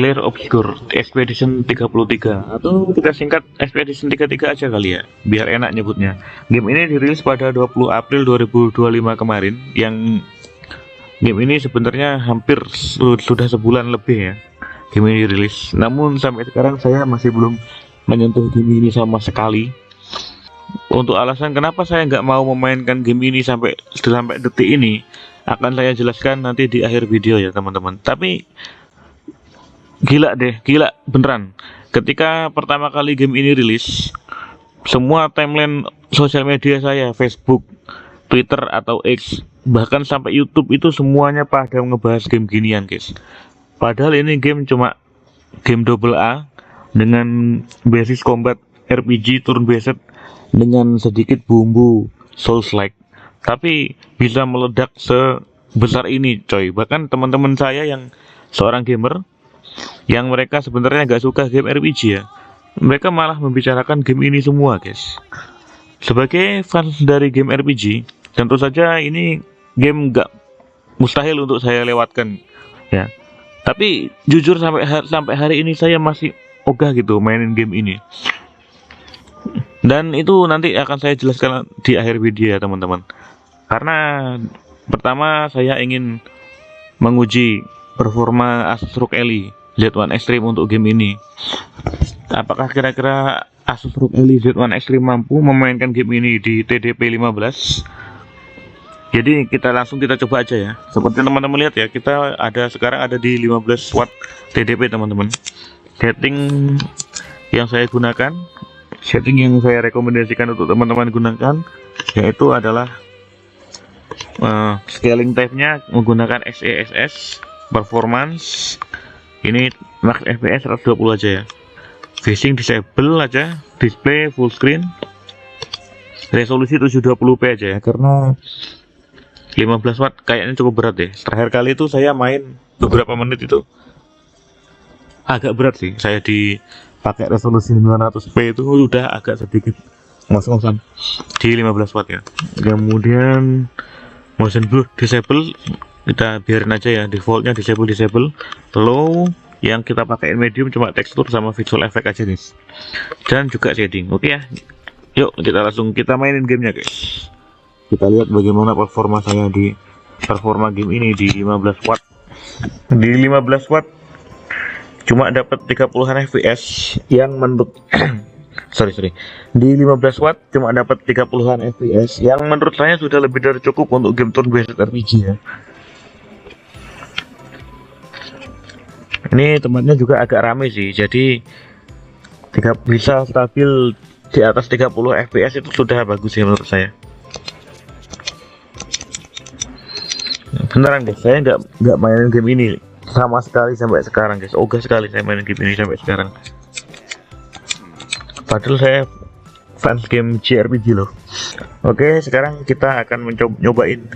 Clear Obscure Expedition 33, atau kita singkat Expedition 33 aja kali ya, biar enak nyebutnya. Game ini dirilis pada 20 April 2025 kemarin. Yang game ini sebenarnya hampir sudah sebulan lebih ya game ini dirilis. Namun sampai sekarang saya masih belum menyentuh game ini sama sekali. Untuk alasan kenapa saya nggak mau memainkan game ini sampai detik ini akan saya jelaskan nanti di akhir video ya teman-teman. Tapi gila beneran. Ketika pertama kali game ini rilis, semua timeline sosial media saya, Facebook, Twitter atau X, bahkan sampai YouTube itu semuanya pada ngebahas game ginian guys. Padahal ini game cuma game AA dengan basis combat RPG turn based dengan sedikit bumbu Souls-like, tapi bisa meledak sebesar ini coy. Bahkan teman-teman saya yang seorang gamer, yang mereka sebenarnya nggak suka game RPG ya, mereka malah membicarakan game ini semua guys. Sebagai fans dari game RPG, tentu saja ini game nggak mustahil untuk saya lewatkan ya. Tapi jujur sampai hari ini saya masih ogah gitu mainin game ini. Dan itu nanti akan saya jelaskan di akhir video ya teman-teman. Karena pertama saya ingin menguji performa Asus ROG Ally Z1 Extreme untuk game ini. Apakah kira-kira Asus ROG Ally Z1 Extreme mampu memainkan game ini di TDP 15? Jadi kita coba aja ya. Seperti teman-teman lihat ya, kita sekarang ada di 15 watt TDP teman-teman. Setting yang saya gunakan, setting yang saya rekomendasikan untuk teman-teman gunakan, yaitu adalah scaling type-nya menggunakan XeSS Performance. Ini max FPS 120 aja ya. Facing disable aja, display full screen, resolusi 720p aja ya, karena 15 watt kayaknya cukup berat deh. Terakhir kali itu saya main beberapa menit itu agak berat sih. Saya dipakai resolusi 900p itu udah agak sedikit ngos-ngosan di 15 watt ya. Kemudian motion blur disable, kita biarin aja ya, defaultnya disable. Low yang kita pakai medium cuma tekstur sama visual effect aja guys, dan juga shading. Oke ya, yuk kita mainin gamenya guys. Kita lihat bagaimana performa saya di game ini di 15 watt. Di 15 watt cuma dapat 30-an fps yang menurut di 15 watt cuma dapat 30-an fps yang menurut saya sudah lebih dari cukup untuk game turn based RPG ya. Ini tempatnya juga agak rame sih, jadi bisa stabil di atas 30 fps itu sudah bagus sih menurut saya. Beneran guys, saya nggak mainin game ini sama sekali sampai sekarang guys. Ogah sekali saya mainin game ini sampai sekarang. Padahal saya fans game JRPG loh. Oke, sekarang kita akan nyobain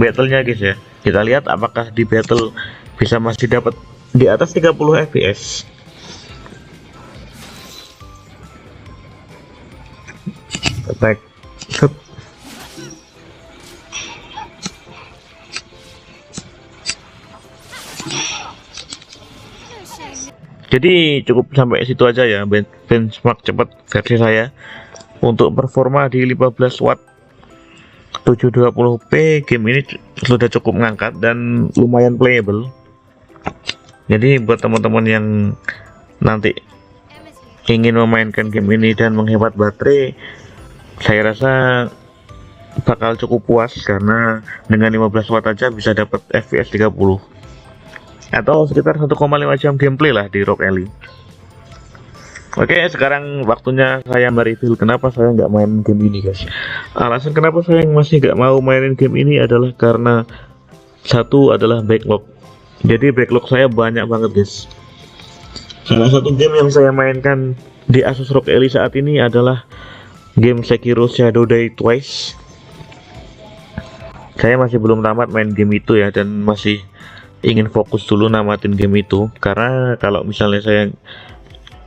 battle-nya guys ya. Kita lihat apakah di battle bisa masih dapat di atas 30 fps. Attack. Jadi cukup sampai situ aja ya benchmark cepat versi saya untuk performa di 15 watt 720p. Game ini sudah cukup ngangkat dan lumayan playable. Jadi buat teman-teman yang nanti ingin memainkan game ini dan menghemat baterai, saya rasa bakal cukup puas karena dengan 15 watt aja bisa dapat fps 30 atau sekitar 1,5 jam gameplay lah di ROG Ally. Oke, sekarang waktunya saya mereview kenapa saya nggak main game ini guys. Alasan kenapa saya masih nggak mau mainin game ini adalah karena satu adalah backlog. Jadi backlog saya banyak banget guys. Salah satu game yang saya mainkan di Asus ROG Ally saat ini adalah game Sekiro Shadow Die Twice. Saya masih belum tamat main game itu ya, dan masih ingin fokus dulu namatin game itu, karena kalau misalnya saya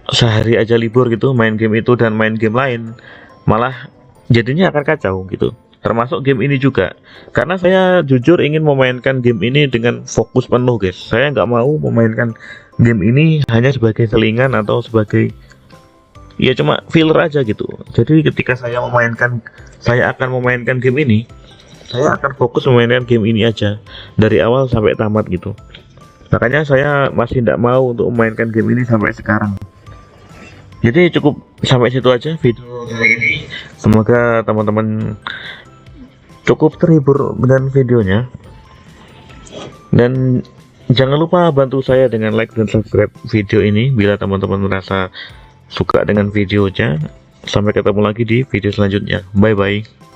sehari aja libur gitu main game itu dan main game lain, malah jadinya akan kacau gitu. termasuk game ini juga. Karena saya jujur ingin memainkan game ini dengan fokus penuh guys. Saya nggak mau memainkan game ini hanya sebagai selingan atau sebagai ya cuma filler aja gitu. Jadi ketika saya akan memainkan game ini, saya akan fokus memainkan game ini aja dari awal sampai tamat gitu. Makanya saya masih tidak mau untuk memainkan game ini sampai sekarang. Jadi cukup sampai situ aja video kali ini. Semoga teman-teman cukup terhibur dengan videonya. Dan jangan lupa bantu saya dengan like dan subscribe video ini bila teman-teman merasa suka dengan videonya. Sampai ketemu lagi di video selanjutnya. Bye bye.